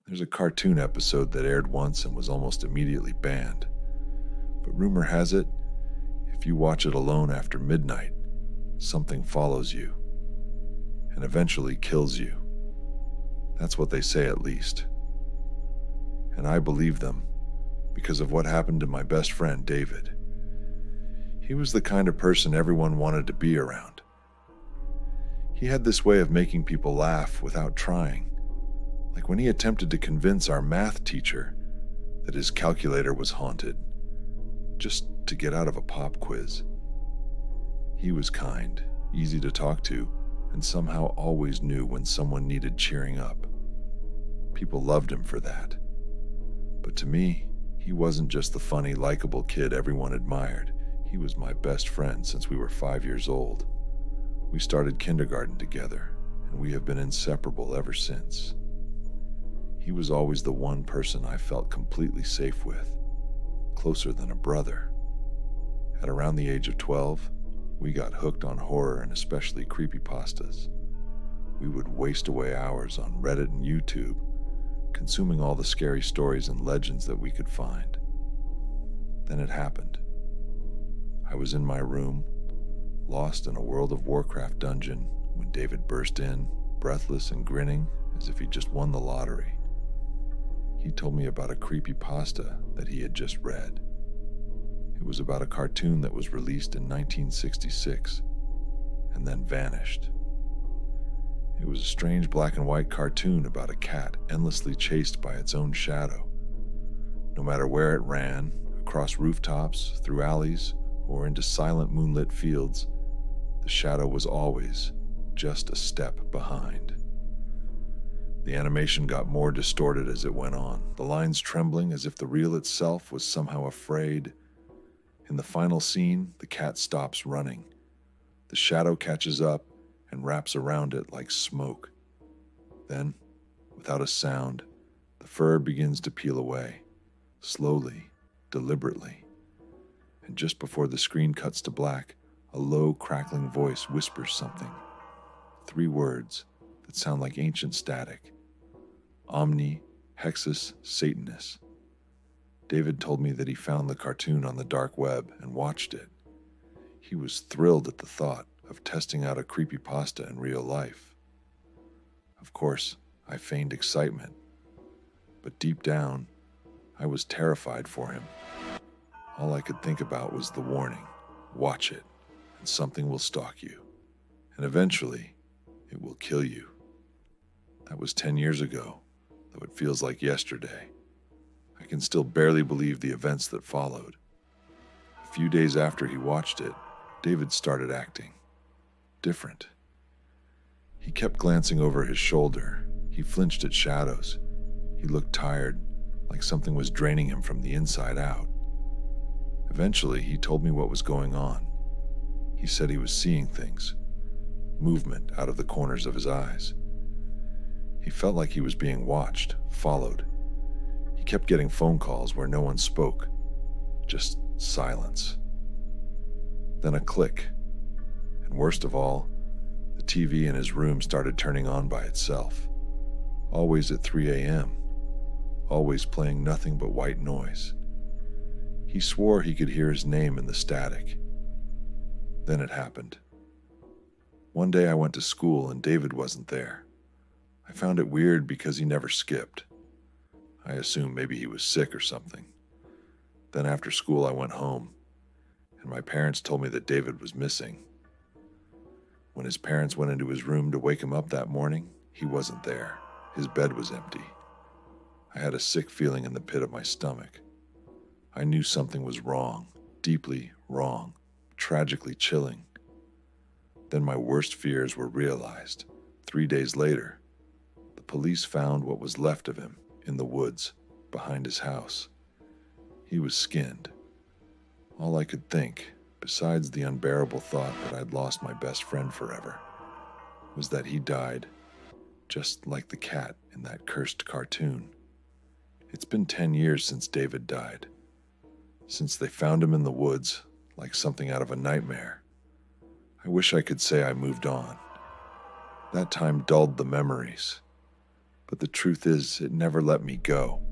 There's a cartoon episode that aired once and was almost immediately banned. But rumor has it, if you watch it alone after midnight, something follows you and eventually kills you. That's what they say, at least. And I believe them because of what happened to my best friend, David. He was the kind of person everyone wanted to be around. He had this way of making people laugh without trying, like when he attempted to convince our math teacher that his calculator was haunted, just to get out of a pop quiz. He was kind, easy to talk to, and somehow always knew when someone needed cheering up. People loved him for that. But to me, he wasn't just the funny, likable kid everyone admired. He was my best friend since we were 5 years old. We started kindergarten together, and we have been inseparable ever since. He was always the one person I felt completely safe with, closer than a brother. At around the age of 12, we got hooked on horror and especially creepypastas. We would waste away hours on Reddit and YouTube, consuming all the scary stories and legends that we could find. Then it happened. I was in my room, lost in a World of Warcraft dungeon, when David burst in, breathless and grinning as if he just won the lottery. He told me about a creepypasta that he had just read. It was about a cartoon that was released in 1966 and then vanished. It was a strange black and white cartoon about a cat endlessly chased by its own shadow. No matter where it ran, across rooftops, through alleys, or into silent moonlit fields, the shadow was always just a step behind. The animation got more distorted as it went on, the lines trembling as if the reel itself was somehow afraid. In the final scene, the cat stops running. The shadow catches up and wraps around it like smoke. Then, without a sound, the fur begins to peel away, slowly, deliberately. And just before the screen cuts to black, a low, crackling voice whispers something. 3 words that sound like ancient static. Omni Hexus Satanis. David told me that he found the cartoon on the dark web and watched it. He was thrilled at the thought of testing out a creepypasta in real life. Of course, I feigned excitement, but deep down, I was terrified for him. All I could think about was the warning, watch it, and something will stalk you, and eventually, it will kill you. That was 10 years ago, though it feels like yesterday. I can still barely believe the events that followed. A few days after he watched it, David started acting different. He kept glancing over his shoulder. He flinched at shadows. He looked tired, like something was draining him from the inside out. Eventually, he told me what was going on. He said he was seeing things, movement out of the corners of his eyes. He felt like he was being watched, followed. He kept getting phone calls where no one spoke, just silence. Then a click, and worst of all, the TV in his room started turning on by itself, always at 3 a.m., always playing nothing but white noise. He swore he could hear his name in the static. Then it happened. One day I went to school and David wasn't there. I found it weird because he never skipped. I assumed maybe he was sick or something. Then after school I went home, and my parents told me that David was missing. When his parents went into his room to wake him up that morning, he wasn't there. His bed was empty. I had a sick feeling in the pit of my stomach. I knew something was wrong, deeply wrong, tragically chilling. Then my worst fears were realized. 3 days later, the police found what was left of him in the woods behind his house. He was skinned. All I could think, besides the unbearable thought that I'd lost my best friend forever, was that he died, just like the cat in that cursed cartoon. It's been 10 years since David died, since they found him in the woods like something out of a nightmare. I wish I could say I moved on. That time dulled the memories. But the truth is, it never let me go.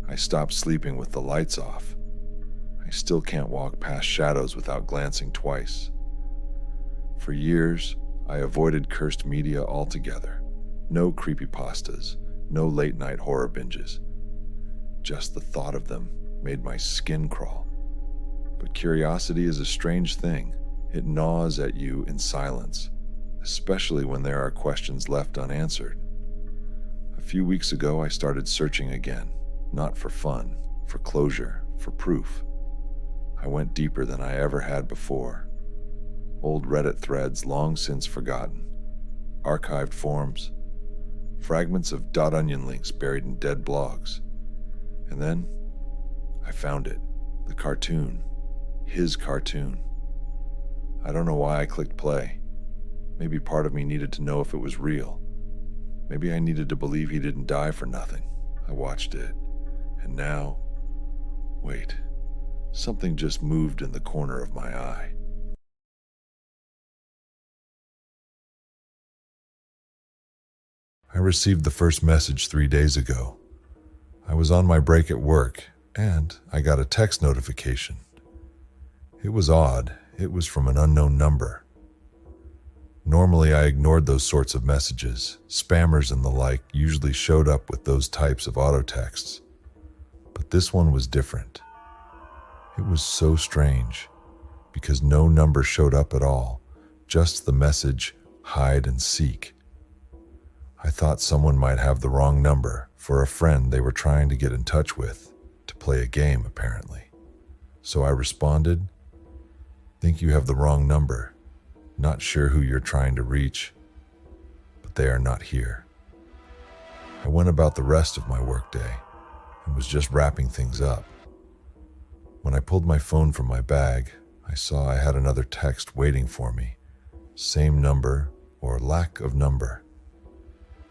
I stopped sleeping with the lights off. I still can't walk past shadows without glancing twice. For years, I avoided cursed media altogether. No creepypastas, no late-night horror binges. Just the thought of them made my skin crawl. But curiosity is a strange thing. It gnaws at you in silence, especially when there are questions left unanswered. A few weeks ago, I started searching again, not for fun, for closure, for proof. I went deeper than I ever had before. Old Reddit threads long since forgotten, archived forums, fragments of .onion links buried in dead blogs. And then I found it, the cartoon, his cartoon. I don't know why I clicked play. Maybe part of me needed to know if it was real. Maybe I needed to believe he didn't die for nothing. I watched it, and now, wait, something just moved in the corner of my eye. I received the first message 3 days ago. I was on my break at work, and I got a text notification. It was odd. It was from an unknown number. Normally, I ignored those sorts of messages. Spammers and the like usually showed up with those types of auto texts. But this one was different. It was so strange, because no number showed up at all, just the message, hide and seek. I thought someone might have the wrong number for a friend they were trying to get in touch with, to play a game apparently. So I responded, "Think you have the wrong number. Not sure who you're trying to reach, but they are not here." I went about the rest of my workday and was just wrapping things up. When I pulled my phone from my bag, I saw I had another text waiting for me. Same number or lack of number.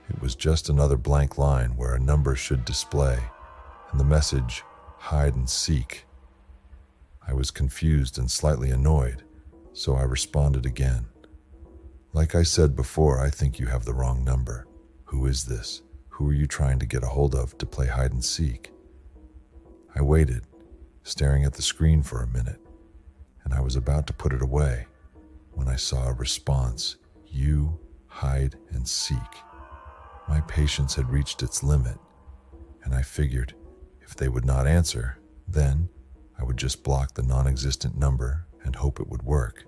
It was just another blank line where a number should display, and the message, hide and seek. I was confused and slightly annoyed, so I responded again. "Like I said before, I think you have the wrong number. Who is this? Who are you trying to get a hold of to play hide and seek?" I waited, staring at the screen for a minute, and I was about to put it away when I saw a response, "You hide and seek." My patience had reached its limit, and I figured if they would not answer, then I would just block the non-existent number and hope it would work.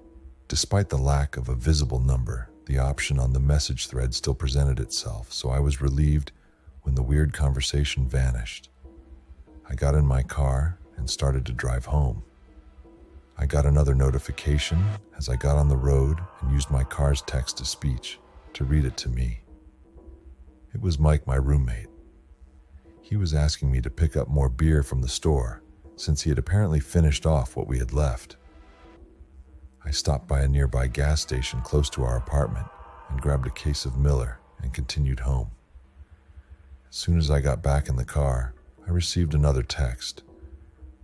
Despite the lack of a visible number, the option on the message thread still presented itself, so I was relieved when the weird conversation vanished. I got in my car and started to drive home. I got another notification as I got on the road and used my car's text-to-speech to read it to me. It was Mike, my roommate. He was asking me to pick up more beer from the store, since he had apparently finished off what we had left. I stopped by a nearby gas station close to our apartment and grabbed a case of Miller and continued home. As soon as I got back in the car, I received another text.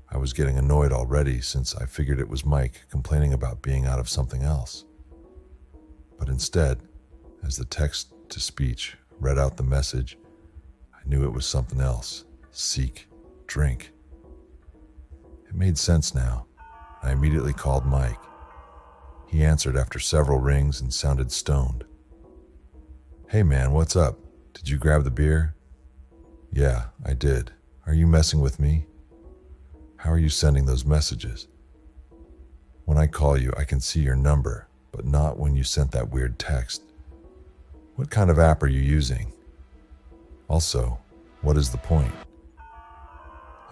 I was getting annoyed already since I figured it was Mike complaining about being out of something else. But instead, as the text-to-speech read out the message, I knew it was something else. Seek, drink. It made sense now. I immediately called Mike. He answered after several rings and sounded stoned. "Hey man, what's up? Did you grab the beer?" "Yeah, I did. Are you messing with me? How are you sending those messages? When I call you, I can see your number, but not when you sent that weird text. What kind of app are you using? Also, what is the point?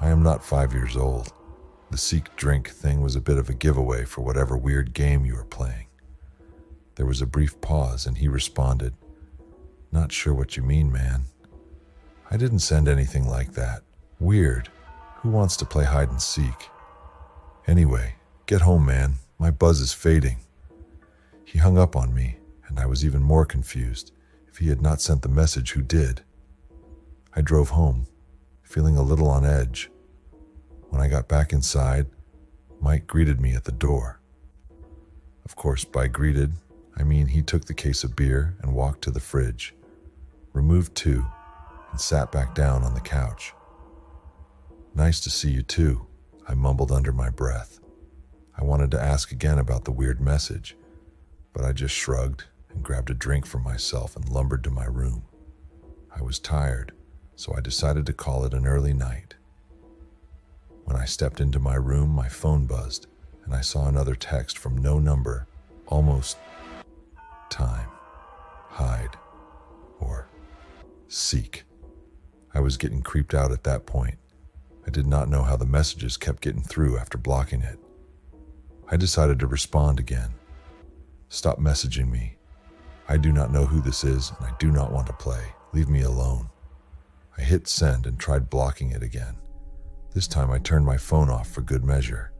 I am not 5 years old. The seek drink thing was a bit of a giveaway for whatever weird game you were playing." There was a brief pause and he responded, "Not sure what you mean, man. I didn't send anything like that. Weird. Who wants to play hide and seek? Anyway, get home, man. My buzz is fading." He hung up on me, and I was even more confused. If he had not sent the message, who did? I drove home, feeling a little on edge. When I got back inside, Mike greeted me at the door. Of course, by greeted, I mean he took the case of beer and walked to the fridge, removed 2, and sat back down on the couch. "Nice to see you too," I mumbled under my breath. I wanted to ask again about the weird message, but I just shrugged and grabbed a drink for myself and lumbered to my room. I was tired, so I decided to call it an early night. When I stepped into my room, my phone buzzed, and I saw another text from no number, almost time, hide, or seek. I was getting creeped out at that point. I did not know how the messages kept getting through after blocking it. I decided to respond again. "Stop messaging me. I do not know who this is, and I do not want to play. Leave me alone." I hit send and tried blocking it again. This time I turned my phone off for good measure.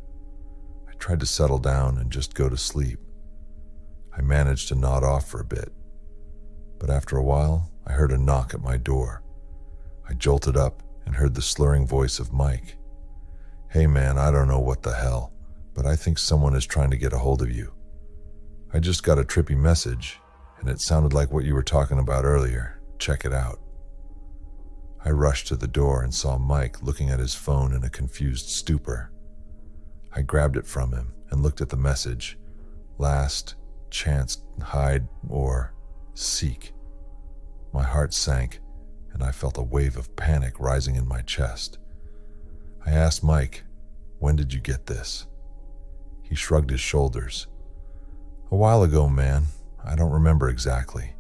I tried to settle down and just go to sleep. I managed to nod off for a bit, but after a while, I heard a knock at my door. I jolted up and heard the slurring voice of Mike. "Hey man, I don't know what the hell, but I think someone is trying to get a hold of you. I just got a trippy message, and it sounded like what you were talking about earlier. Check it out." I rushed to the door and saw Mike looking at his phone in a confused stupor. I grabbed it from him and looked at the message. Last chance, hide, or seek. My heart sank, and I felt a wave of panic rising in my chest. I asked Mike, "When did you get this?" He shrugged his shoulders. "A while ago, man. I don't remember exactly.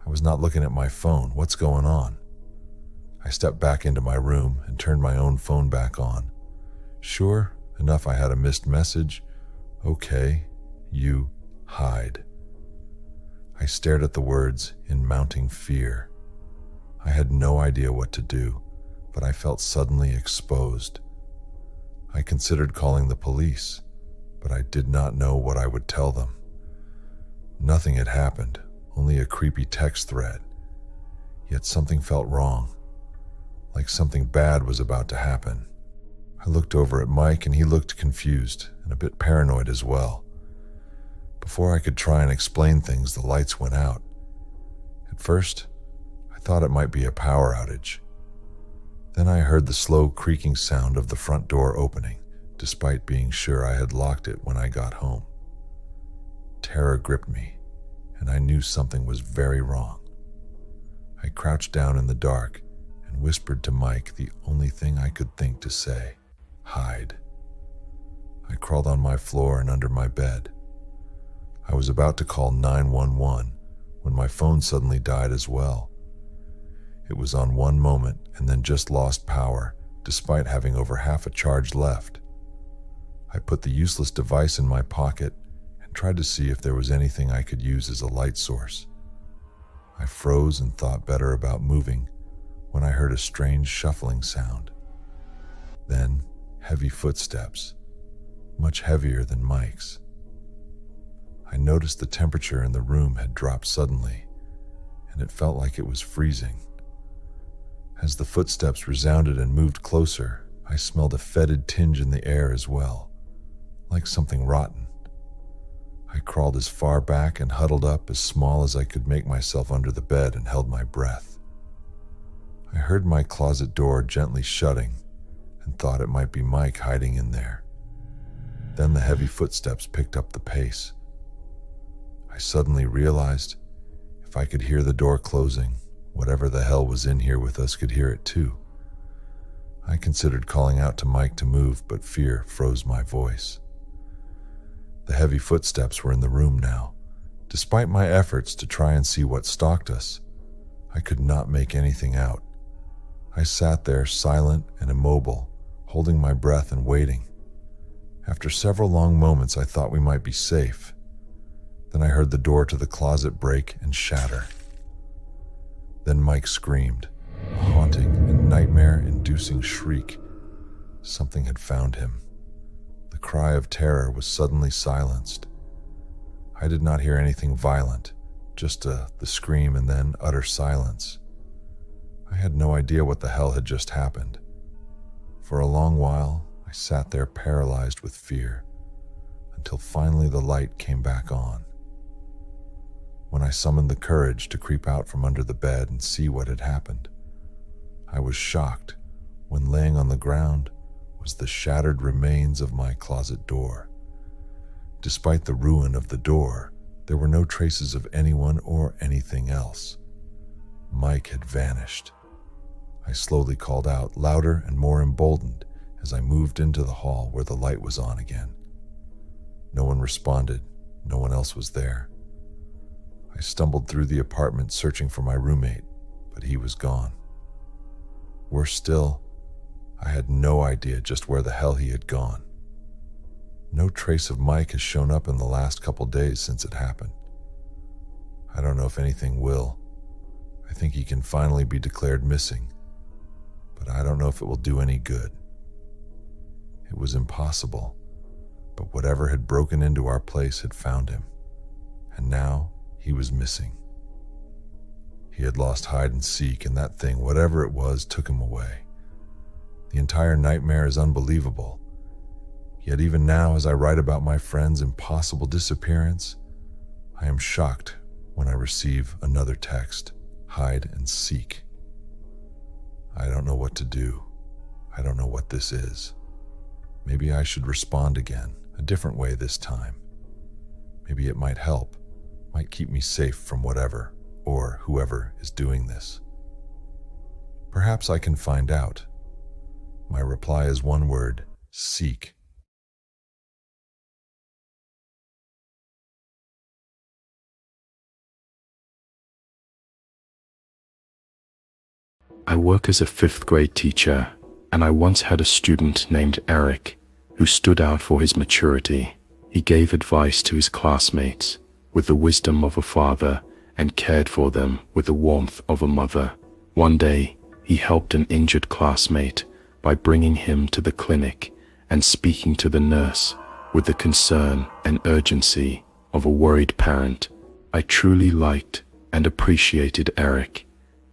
I was not looking at my phone. What's going on?" I stepped back into my room and turned my own phone back on. Sure enough, I had a missed message. "Okay, you hide." I stared at the words in mounting fear. I had no idea what to do, but I felt suddenly exposed. I considered calling the police, but I did not know what I would tell them. Nothing had happened, only a creepy text thread. Yet something felt wrong, like something bad was about to happen. I looked over at Mike, and he looked confused and a bit paranoid as well. Before I could try and explain things, the lights went out. At first, I thought it might be a power outage. Then I heard the slow creaking sound of the front door opening, despite being sure I had locked it when I got home. Terror gripped me, and I knew something was very wrong. I crouched down in the dark and whispered to Mike the only thing I could think to say: "Hide." I crawled on my floor and under my bed. I was about to call 911 when my phone suddenly died as well. It was on one moment and then just lost power, despite having over half a charge left. I put the useless device in my pocket and tried to see if there was anything I could use as a light source. I froze and thought better about moving when I heard a strange shuffling sound. Then heavy footsteps, much heavier than Mike's. I noticed the temperature in the room had dropped suddenly, and it felt like it was freezing. As the footsteps resounded and moved closer, I smelled a fetid tinge in the air as well, like something rotten. I crawled as far back and huddled up as small as I could make myself under the bed and held my breath. I heard my closet door gently shutting and thought it might be Mike hiding in there. Then the heavy footsteps picked up the pace. I suddenly realized if I could hear the door closing, whatever the hell was in here with us could hear it too. I considered calling out to Mike to move, but fear froze my voice. The heavy footsteps were in the room now. Despite my efforts to try and see what stalked us, I could not make anything out. I sat there silent and immobile, holding my breath and waiting. After several long moments, I thought we might be safe. Then I heard the door to the closet break and shatter. Then Mike screamed, a haunting and nightmare-inducing shriek. Something had found him. The cry of terror was suddenly silenced. I did not hear anything violent, just the scream and then utter silence. I had no idea what the hell had just happened. For a long while, I sat there paralyzed with fear, until finally the light came back on. when I summoned the courage to creep out from under the bed and see what had happened. I was shocked when laying on the ground was the shattered remains of my closet door. Despite the ruin of the door, there were no traces of anyone or anything else. Mike had vanished. I slowly called out, louder and more emboldened, as I moved into the hall where the light was on again. No one responded. No one else was there. I stumbled through the apartment searching for my roommate, but he was gone. Worse still, I had no idea just where the hell he had gone. No trace of Mike has shown up in the last couple days since it happened. I don't know if anything will. I think he can finally be declared missing, but I don't know if it will do any good. It was impossible, but whatever had broken into our place had found him, and now he was missing. He had lost hide and seek, and that thing, whatever it was, took him away. The entire nightmare is unbelievable. Yet even now, as I write about my friend's impossible disappearance, I am shocked when I receive another text, hide and seek. I don't know what to do. I don't know what this is. Maybe I should respond again, a different way this time. Maybe it might help, might keep me safe from whatever or whoever is doing this. Perhaps I can find out. My reply is one word: seek. I work as a 5th grade teacher, and I once had a student named Eric who stood out for his maturity. He gave advice to his classmates with the wisdom of a father and cared for them with the warmth of a mother. One day, he helped an injured classmate by bringing him to the clinic and speaking to the nurse with the concern and urgency of a worried parent. I truly liked and appreciated Eric.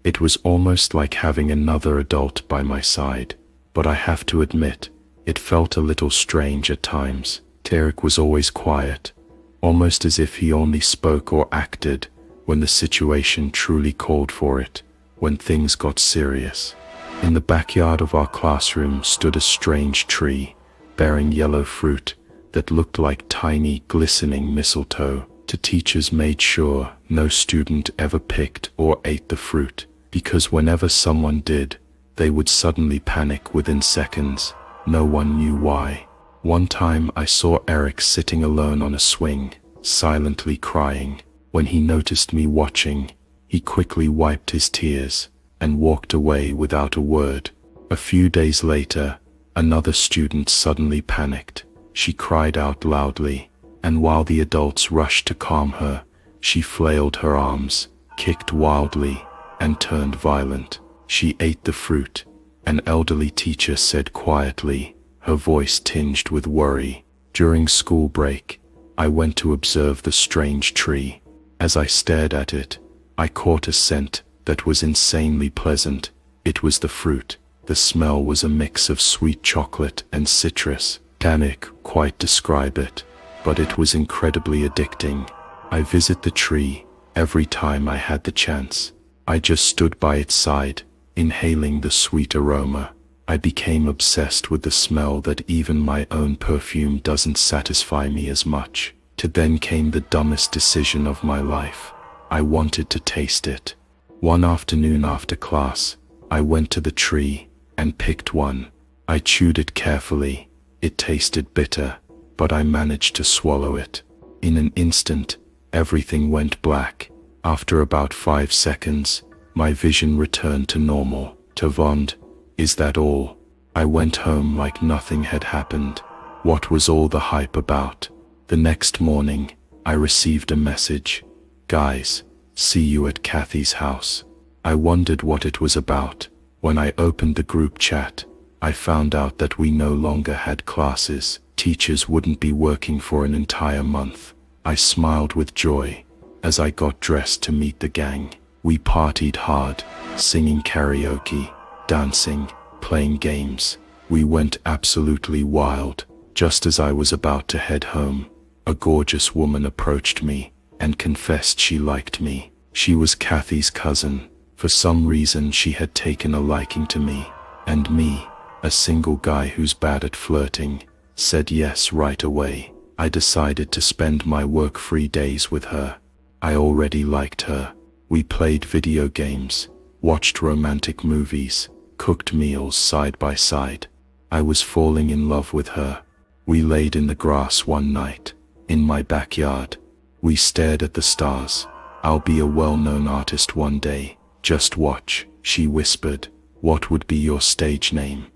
It was almost like having another adult by my side, but I have to admit, it felt a little strange at times. Eric was always quiet, almost as if he only spoke or acted when the situation truly called for it, when things got serious. In the backyard of our classroom stood a strange tree, bearing yellow fruit that looked like tiny, glistening mistletoe. The teachers made sure no student ever picked or ate the fruit, because whenever someone did, they would suddenly panic within seconds. No one knew why. One time I saw Eric sitting alone on a swing, silently crying. When he noticed me watching, he quickly wiped his tears and walked away without a word. A few days later, another student suddenly panicked. She cried out loudly, and while the adults rushed to calm her, she flailed her arms, kicked wildly, and turned violent. She ate the fruit, an elderly teacher said quietly, her voice tinged with worry. During school break, I went to observe the strange tree. As I stared at it, I caught a scent that was insanely pleasant. It was the fruit. The smell was a mix of sweet chocolate and citrus. Can't quite describe it, but it was incredibly addicting. I visit the tree every time I had the chance. I just stood by its side, inhaling the sweet aroma. I became obsessed with the smell that even my own perfume doesn't satisfy me as much. Then came the dumbest decision of my life. I wanted to taste it. One afternoon after class, I went to the tree and picked one. I chewed it carefully. It tasted bitter, but I managed to swallow it. In an instant, everything went black. After about 5 seconds, my vision returned to normal. Tavond, is that all? I went home like nothing had happened. What was all the hype about? The next morning, I received a message. Guys, see you at Kathy's house. I wondered what it was about. When I opened the group chat, I found out that we no longer had classes. Teachers wouldn't be working for an entire month. I smiled with joy as I got dressed to meet the gang. We partied hard, singing karaoke, dancing, playing games. We went absolutely wild. Just as I was about to head home, a gorgeous woman approached me, and confessed she liked me. She was Kathy's cousin. For some reason she had taken a liking to me, and me, a single guy who's bad at flirting, said yes right away. I decided to spend my work-free days with her. I already liked her. We played video games, watched romantic movies, cooked meals side by side. I was falling in love with her. We laid in the grass one night, in my backyard. We stared at the stars. I'll be a well-known artist one day. Just watch, she whispered. What would be your stage name?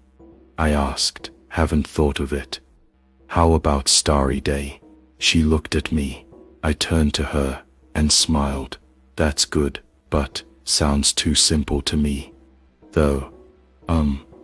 I asked. Haven't thought of it. How about Starry Day? She looked at me. I turned to her and smiled. That's good, but sounds too simple to me. Though,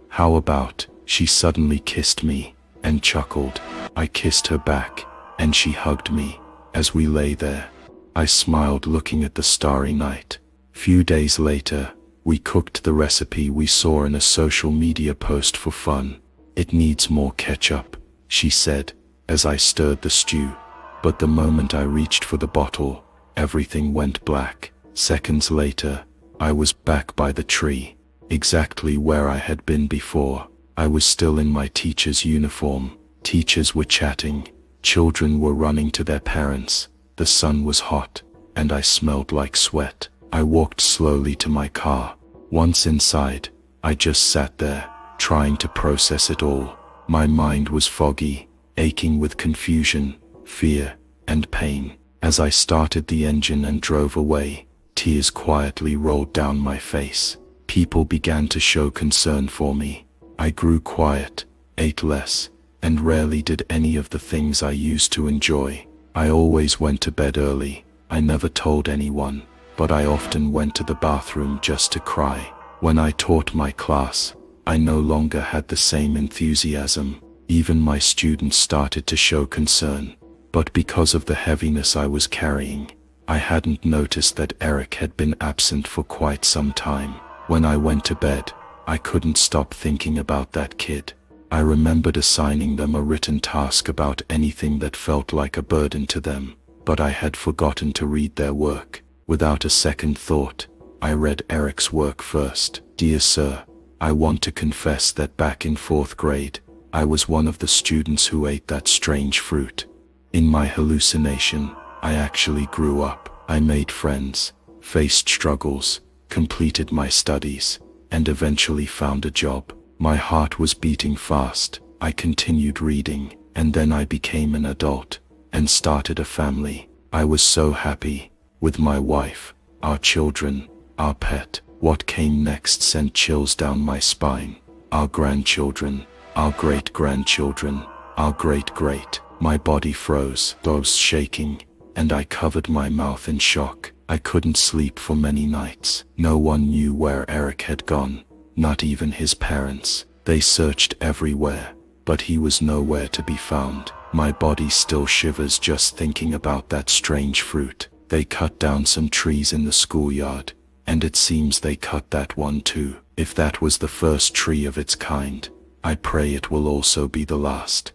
how about, she suddenly kissed me and chuckled. I kissed her back, and she hugged me. As we lay there, I smiled looking at the starry night. Few days later, we cooked the recipe we saw in a social media post for fun. It needs more ketchup, she said, as I stirred the stew. But the moment I reached for the bottle, everything went black. Seconds later, I was back by the tree, exactly where I had been before. I was still in my teacher's uniform. Teachers were chatting. Children were running to their parents. The sun was hot, and I smelled like sweat. I walked slowly to my car. Once inside, I just sat there, trying to process it all. My mind was foggy, aching with confusion, fear, and pain. As I started the engine and drove away, tears quietly rolled down my face. People began to show concern for me. I grew quiet, ate less, and rarely did any of the things I used to enjoy. I always went to bed early. I never told anyone, but I often went to the bathroom just to cry. When I taught my class, I no longer had the same enthusiasm. Even my students started to show concern. But because of the heaviness I was carrying, I hadn't noticed that Eric had been absent for quite some time. When I went to bed, I couldn't stop thinking about that kid. I remembered assigning them a written task about anything that felt like a burden to them, but I had forgotten to read their work. Without a second thought, I read Eric's work first. Dear Sir, I want to confess that back in 4th grade, I was one of the students who ate that strange fruit. In my hallucination, I actually grew up. I made friends, faced struggles, completed my studies, and eventually found a job. My heart was beating fast. I continued reading, and then I became an adult and started a family. I was so happy, with my wife, our children, our pet. What came next sent chills down my spine. Our grandchildren, our great-grandchildren, our great-great. My body froze, I was shaking, and I covered my mouth in shock. I couldn't sleep for many nights. No one knew where Eric had gone, not even his parents. They searched everywhere, but he was nowhere to be found. My body still shivers just thinking about that strange fruit. They cut down some trees in the schoolyard, and it seems they cut that one too. If that was the first tree of its kind, I pray it will also be the last.